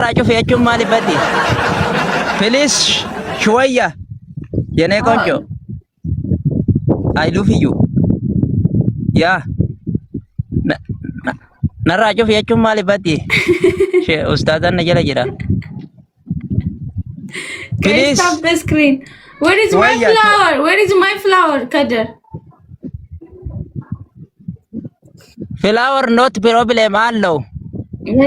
راجو في أجمع مالي بدي بليز شوية يا كونجو I love you يا نراجو في أجمع مالي بدي شيء أستاذ نجلا جرا Guys, stop the screen. Where is my flower? Where is my flower, Kader? flower not problem allo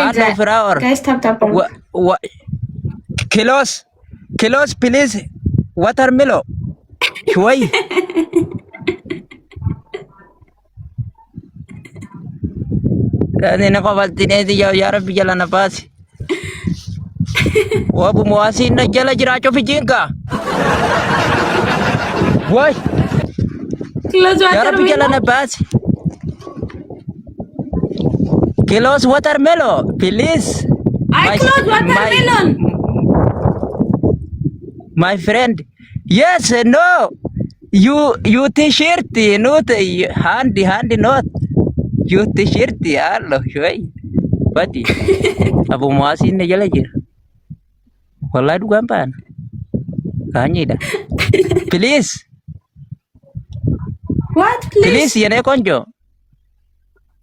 allo flower Guys, tap. close please watermelon شوي أنا قبلتني دي يا رب جل نفاسي وابو مواسين نجلا جراچو في جينكا واي Close يا رب جل watermelon. نفاسي close watermelon please I close watermelon. my friend yes no you t-shirt not handy not you t-shirt allo شوي بدي ابو مواسين نجلا جر والله du gampang kanya dah please What, please? ya ne konjo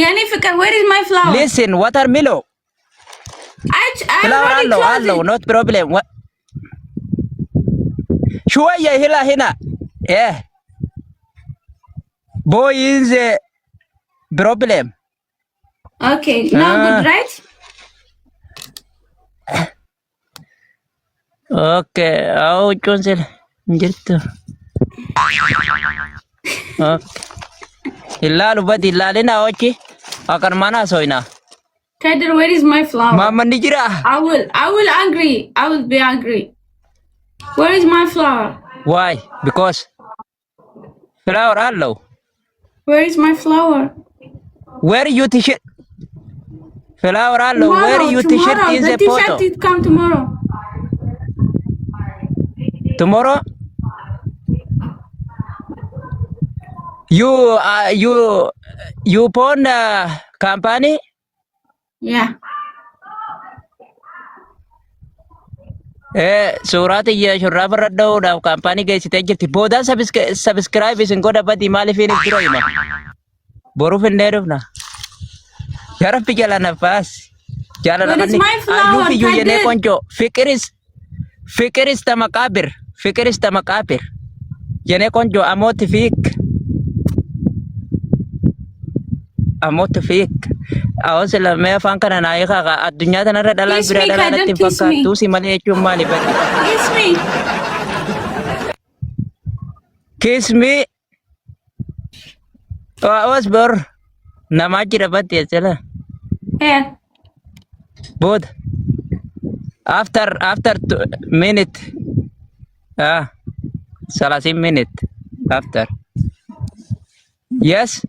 Yani Fikar, where is my flower? listen watermelon I flower already closed allo it. not problem what شوية هنا boy is a problem Okay, now good, right? okay au chonsel jirtu okay ilalu badi ilalina ochi akan mana soina Kader, where is my flower? mama nijira I will angry. I will be angry. Where is my flower? why because flower allo Where is my flower? where you t-shirt flower allo where you t-shirt Tomorrow. is The a t-shirt photo will come tomorrow. tomorrow you phone company Yeah. suuraa ya shurraaba irra dha'uudhaaf kaampaanii geessitee jirti. Boodaan subscribe isin godha badii maaliif hin dura hima? Boruuf hin dheerufna. Yaa Rabbi jala nafaas. Jaalala Where is kanni. my flower, Aluufi iyyuu yenee Kadir? konco. Fikiris ta maqaabir. Fikiris ta maqaabir. Yenee konco amooti fiik. Amooti fiik. Awwaasa lamee afaan kana naa hiikaa addunyaa tanarra dhalaan Kiss bira me, dhalaan Kadir, natti kiss me. fakkaattuu si malee jechuun maali baddi? Kiss me. Kiss me. Was bor. Nama jira baddi jala. Here. Both. After minute. 30 minute. After. Yes.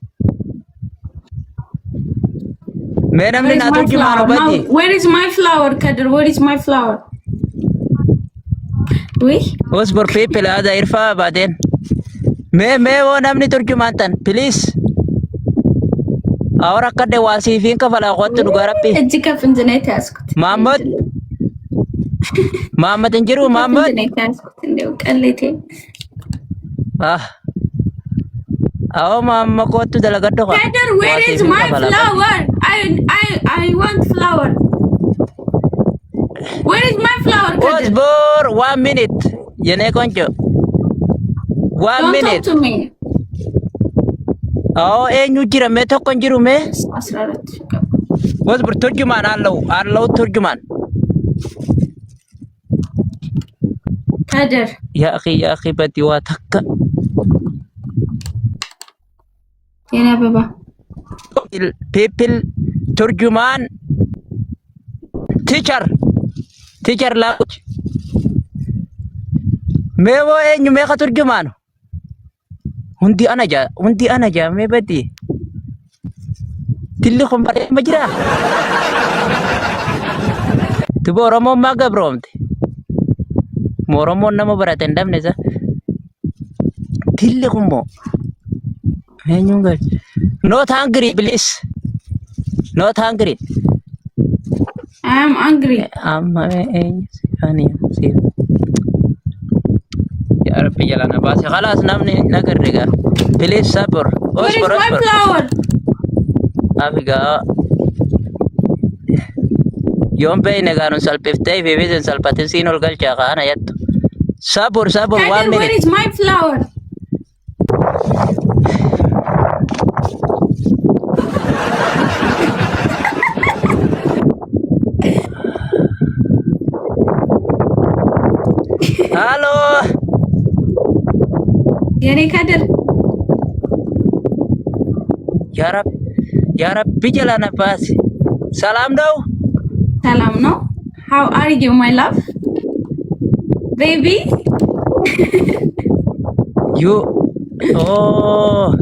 Madam Where ni is my nato flower? jumano baddi. Now, where is my flower, Kadir? Where is my flower? Wait. Was bor people ada irfa baden. Me wo namni turjuman tan please. Awra kadde wasifin ka fala qottu dugarappi. እጅግ ከፍንዝኔት ያዝኩት Muhammad እንጅሩ Muhammad. ከፍንዝኔት ያዝኩት እንደው ቀሌቴ Awo mamma kottu dalagaddo ka. Kadir, where is my flower? I want flower. Where is my flower, Was Kadir? bor 1 minute. Yene koncho. 1 Don't minute. talk to me. Awo enyu jira me tokko jiru me. 14 Was bor turjuman allo turjuman. Kadir. Ya akhi bati wa takka. የኔ አበባ People turjuman teacher language. Me wo enyu me ka turjuman. Hundi ana ja me bati. Tilli khum bare majra. Tubo Oromo maga bromte. Oromo nama baraten damne sa. Tilli khumbo. Henyunga. Not hungry please. Not hungry. I am angry. Amma ani sif. Ya Rabbi jalana basi. Khalas namni nagarriga. Please sabr. Where is Osbor my osbor. flower? Afiga. Yom bayne ganun salpiftay fi bizin salpatin sinol galcha ana yattu. Sabur sabur 1 Kader, where minute. is my flower? Halo. Yani Kader. Ya Rabbi jalana basi. Salam daw. Salam, no? How are you, my love? Baby? You, oh,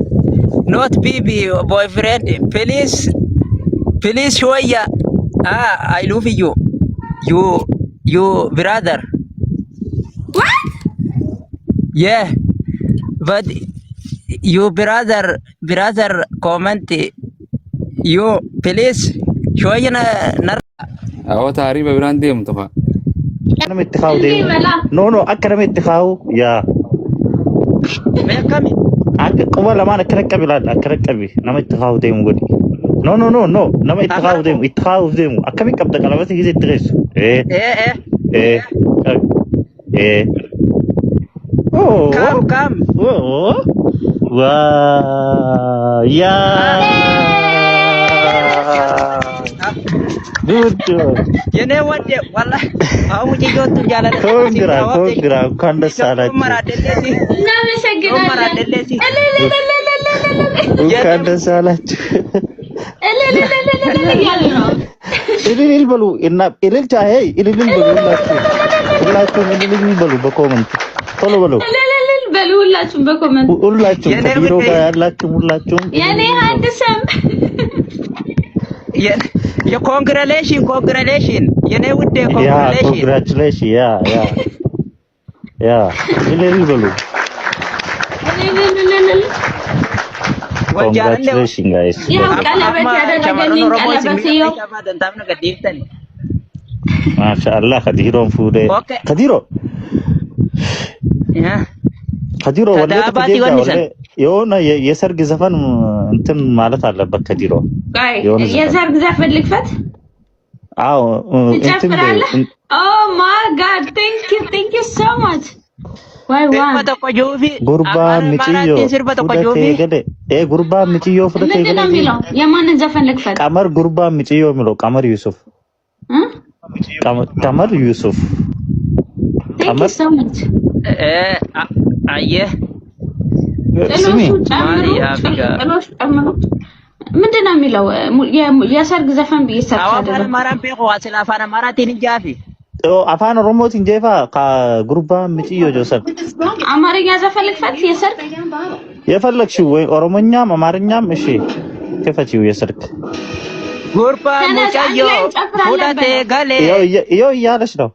not baby, boyfriend. Please, شوية. I love you. You, brother. What? Yeah, but you brother comment. You, please, شوية نر. هو تعريب براندي متفق. أنا متخاو ديم. نو أكرم متخاو يا. ما كمي. ولا ما أنا كرك أبي لا كرك أبي. نما متخاو ديم قولي. نو نما متخاو ديم. متخاو ديم. أكمل كم تكلم بس يجي تدرس. أوه. Come. أوه. Wah. Ya. Good. You know what? Wallah, aku jadi tuh jalan. Kongra, kanda salah. Kanda salah. Ilil balu, ilil cahe, ilil balu laku, ilil balu berkomen. Tolo balu. بلو ሁላችሁም በኮመንት ሁላችሁም ከቢሮ ጋር ያላችሁም ሁላችሁም የኔ አንድሰም ኮንግራሌሽን የኔ ውዴ ኮንግራቹሌሽን ያ ilil balu. Congratulations guys. ያው ቀለበት ያደረገልኝ ቀለበት ይኸው ማሻአላህ ከዲሮን ፉዴ ከዲሮ ወለደ የሆነ የሰርግ ዘፈን እንትን ማለት አለበት። ከዲሮ የሰርግ ዘፈን ልክፈት። አዎ እንትን ኦ ማይ ጋድ ቴንክ ዩ ሶ ማች ጉርባ ምጭዮ ጉርባ ምጭዮ ፍለቴ ገለ የማንን ዘፈን ልክፈት? ቀመር ጉርባ ምጭዮ የሚለው ቀመር ዩሱፍ ቀመር ዩሱፍ ቀመር አየህ ምንድን ነው የሚለው? የሰርግ ዘፈን ብዬ ሰርቻለሁ። አፋን ኦሮሞት እንጀፋ ከጉርባ ምጭዮ ጆሰፍ አማርኛ ዘፈን ልክፈት? የሰርግ የፈለግሽው ወይ ኦሮሞኛም አማርኛም እሺ ክፈቺው። የሰርግ ጉርባ ምጭዮ ሁዳቴ ጋሌ ይኸው እያለች ነው።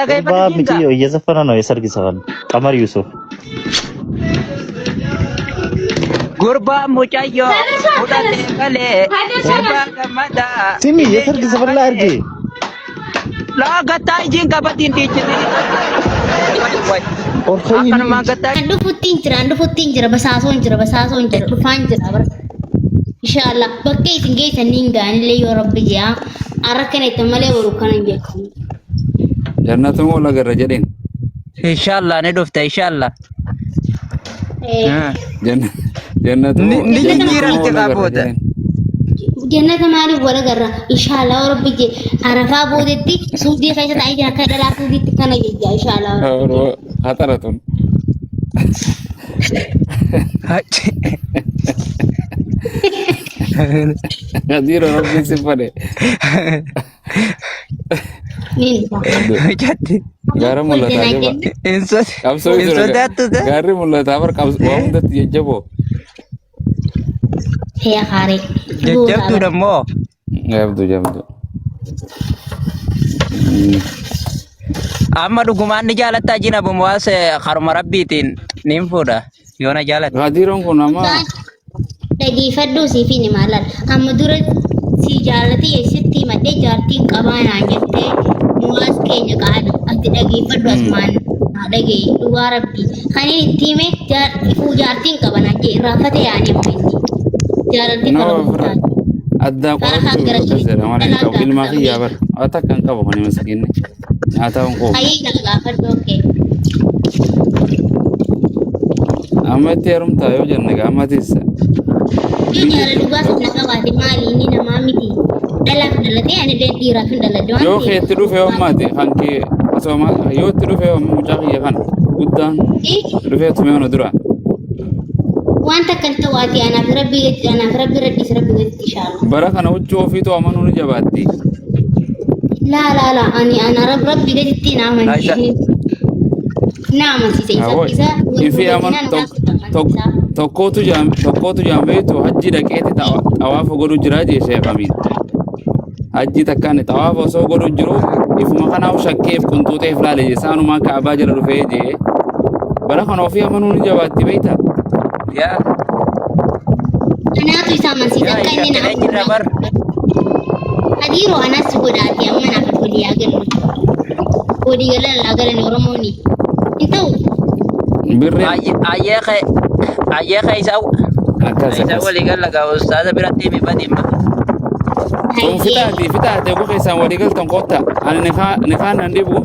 ጉርባ ምጭዮ እየዘፈነ ነው። የሰርግ ዘፈን ቀመር ዩሱፍ ጉርባ ሙጫዮ ሁዳቴ ጋሌ ጉርባ ገመዳ ሲሚ የሰርግ ዘፈን ላይ አድርጌ Lagata ijin kapat hindi chini. Akan magata. Andu puting jira basaso jira tufan jira bar. Inshallah bakke itinge saninga anle yo rabbi ya arakane tamale warukan jeku. Jannatu mola garra jedin. Inshallah ne dofta inshallah. Jannatu ni jiran tikabota. جنة مالي ولا جرا إن شاء الله ربي جي عرفا بودتي سودي خيشة عايزة كذا لا سودي تكنا جي إن شاء الله خطرتون غدير ربي سفره garam mulla taaba kabso garam mulla taabar kabso wamda yejabo هي خارج jabdu demo jabdu amma dhugumaan ni jaalatta jina bumwaase haruma rabbiitiin nin fuudha yoona jaalatta gadiron kun ama dhaggeeffadhuu siif ni maalan amma dura si jaalati eessitti made jaartiin qabaanaa jettee muwaas keenya qaada ati dhageeffadhu asmaan dhagee dhugaa rabbi kan inni itti hime ifuu jaartiin qabana jee irraanfatee yaanii ammayni jaartiin qabamu adda qofaatu malee qabu ilmaa kiyyaa bar ata kan qabu kan maskiinni nyaata on qabu ayyi gaafadhu okay amma itti heerumtaa yoo jenne gaammatissa jaara dhugaa sana qabaate maali inni namaa miti dhalaaf dhalatee ani dhiiraaf hin dhaladde waan yoo keetti dhufe hommaati kan kee osoma yoo itti dhufe homma mucaa kiyya kan guddaan dhufee tumee ona dura wanta kan tawaati anaaf rabbi raddis rabbi gadi inshallah bara kana huccuu ofiitu amanuu ni jabaatti la ani ana rabbi gadi naamani naamani isa ifi aman tokkootu jaambeetu hajji dhaqeeti xawaafa godhu jira jee sheekamiin hajji takkaan xawaafa osoo godhu jiru ifuma kanaaf shakkeef qunxuuxeef laale jee saanumaa kaabaa jala dhufee jee bara kana ofii amanuu ni jabaatti beeyta yaa anaatu isa amansiisa akka inni naaf hadiiroo anas godhaati amma naaf godii agallu godii galan agalan oromooni hin ta'u birree ayyee isaa waliigal lagaa ustaaza biratti himi badimma kun fitaate ku keessaan waliigaltan qotta ani ni kaan nan dhibu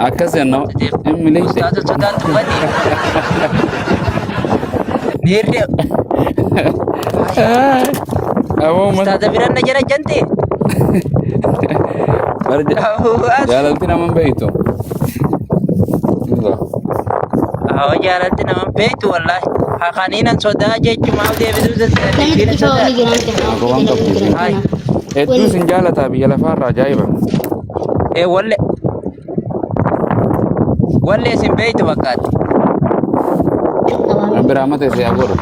akkas jenno immilee ustaaza sodaantu badi niirri ustaaza biran na jara jante jaalalti naman beeytu Aho jaalatti nama beektu wallahi hakaniinan sodaa jechuun deebisuu hedduu sin jaalataa biyya lafaarraa ajaa'iba walle isin beektu fakkaatti biraa mata isee agoru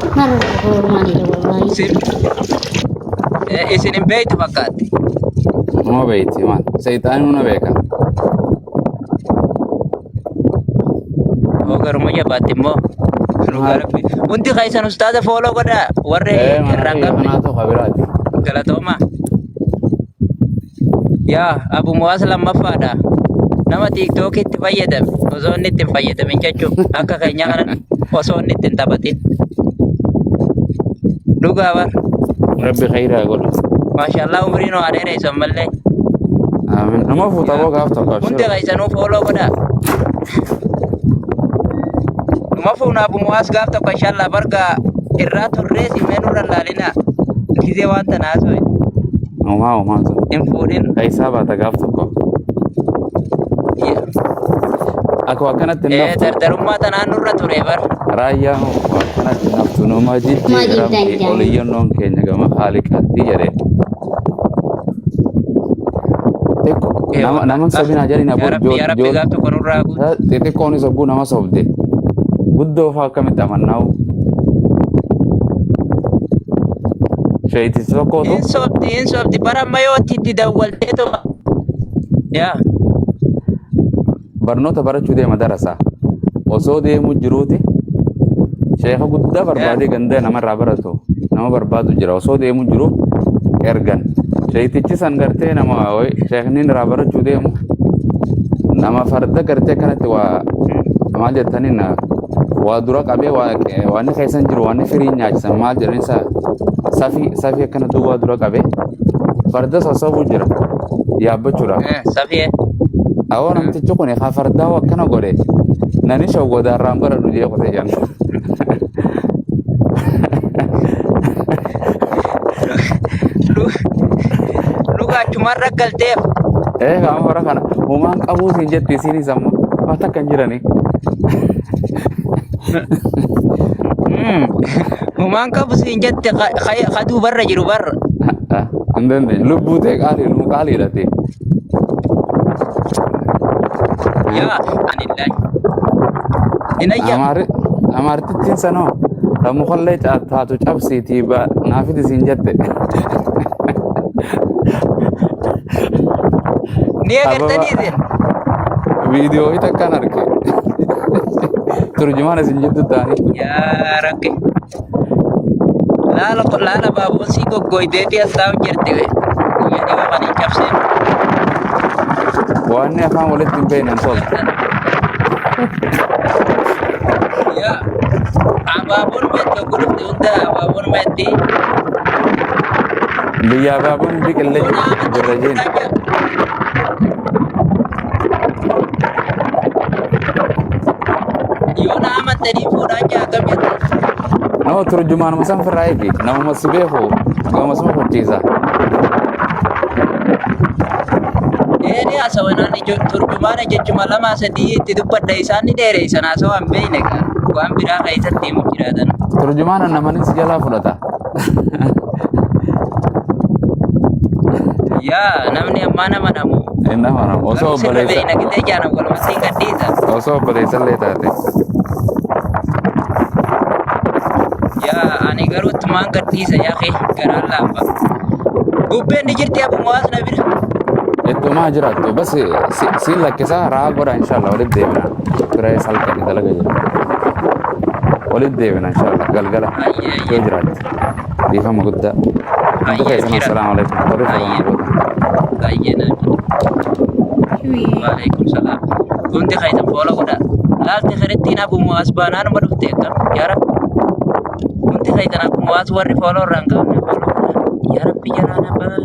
isin hin beektu fakkaatti nama beeyti maal seeyxaanii nuna beeka garuma jabaatti immoo hundi keessan ustaaza fooloo godhaa warri irraan qabne galatooma yaa abu muwaas lammaffaadha nama tiiktookitti fayyadame osoo inni ittiin fayyadamin jechuun akka keenya kana osoo inni ittiin taphatin dhugaa bar rabbi khayraa godhu maashaallah umriin waa dheereessan mallee amiin nama fuutaboo gaaf tokko hundi keessanuu fooloo godhaa mafuna abu muas gaaf tokko inshallah barga irraa turree simeen irra laalina gizee waan tanaa soe uumaa hin fuudhin kaisaa baata gaaf tokko akka akkanatti naftu dardarummaa tanaan nurra ture bar raayyaa akkanatti naftu nama jijjiiramti oliyyannoon keenya gama haaliqaatti jedhe nama sabinaa jedhina rabbi gaaf tokko nurraa guutu xixiqqoonis hogguu nama sobde guddoo faa akkamitti amannaa'u sheeyti tokkootu hin sobdi bara amma yoo itti dawwalteetu yaa barnoota barachuu deema darasaa osoo deemu jiruuti sheeka guddaa barbaadee ganda namarraa baratu nama barbaadu jira osoo deemu jiru ergan sheeytichi san gartee nama sheekni irraa barachuu deemu nama farda gartee kanatti waa maal jettaniin waa dura qabee waan keessan jiru waan firii nyaachisan maal jedhan isa safii akkana duwwaa dura qabee farda sassaabuu jira yaabbachuudhaaf. Safii. Awoo namtichi kun haa fardaa akkana godhe nani shawwadaarraan baradhu jee qotee jenna. Dhugaachumarra galteef. Qaama hora kana uumaan qabuu siin jetti isiinis amma waan akka hin jirani. Uumaan qabu siin jette kaduu barra jiru barra. Hin dandeenye lubbuu ta'e qaalii nuu qaaliidha ta'e. Yaa anillahi. Inayya. Amartittiin sanoo ramu kollee taatu cabsiitii naafiti siin jette. Ni agartanii video itu kan arke terjemahan isin jettu tani ya rakke laala baabuusii goggoyteeti as taa'u jirti guyyaa dhibamanii cabseen. Waan inni afaan walitti hin beekne hin toltu. Yaa abaaboon meetti gurufti hunda abaaboon meetti. Biyya abaaboon biqilee jirra jeen. Yoo na amantanii fuudhaan jaakam jettu. No turjumaanuma san firraa eegi namuma si beeku gama suma fakkiisa. Eeni haasawaan turjumaana jechuma lama sadii itti dubbadda isaan ni dheereessan haasawaan beeyne waan biraa keessatti himu jiraatan. Turjumaana namanis jalaa fudhata. Yaa namni ammaa nama namu. Nama namu osoo obboleessa. Sirra beeyna gitee jaanan walumatti hin gadhiisa. Osoo obboleessa illee taate. Yaa ani garuu tumaan gadhiisa yaa kee garaan laaffa. Bubbeen ni jirti abuma waasna bira. Ittumaa jiraattu bas siin lakkisaa raa godha inshallah walitti deebina. Biree salphanii dalaga jira. Walitti deebina inshallah galgala yoo jiraatti. Dhiifama guddaa. Hundi keessan assalaamu alaikum. Warri falamaa Baay'ee nabi. Waalaikum salaam. Hundi keessan foola godha. Laalti kirittiin abuma as baanaan ma dhufte akkam yaa rabbi. Hundi keessan abuma as warri foola irraan qabne foola godha. Yaa rabbi jalaa na baate.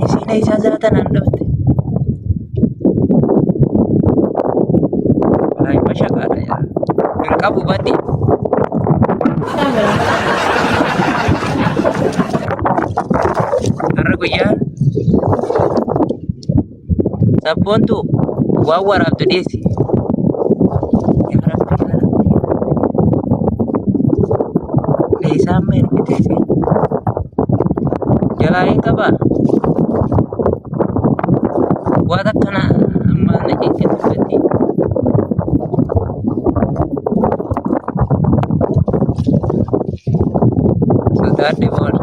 Isiin isaa zaatan an dhufte. Wallahi mashaqaadha yaa. Hin qabu baddi. Har'a guyyaa sabboontu waan waraabdu dhiisi. Yaa rabbi yaa rabbi. Leesaan meen biteesi. Jalaa hin qabaa. Waan akkana ammaa na jecha dubbatti. Sodaadhe boona.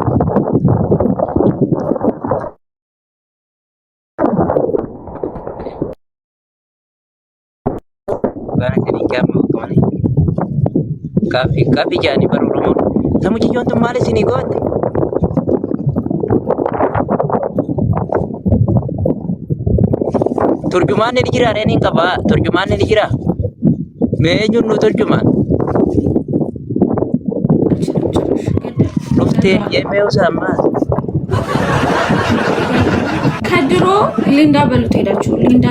Waan akkanii gaama bakkamani. Kaaffii jaanii bara Oromoo. Samuchiyyoon tun maal isinii goote? Turjumaan ni jira reeniin qaba. Turjumaan ni jira. Mee eenyuun nu turjumaan? Dhuftee የሜው ሰማ ከድሮ ሊንዳ በሉት ሄዳችሁ ሊንዳ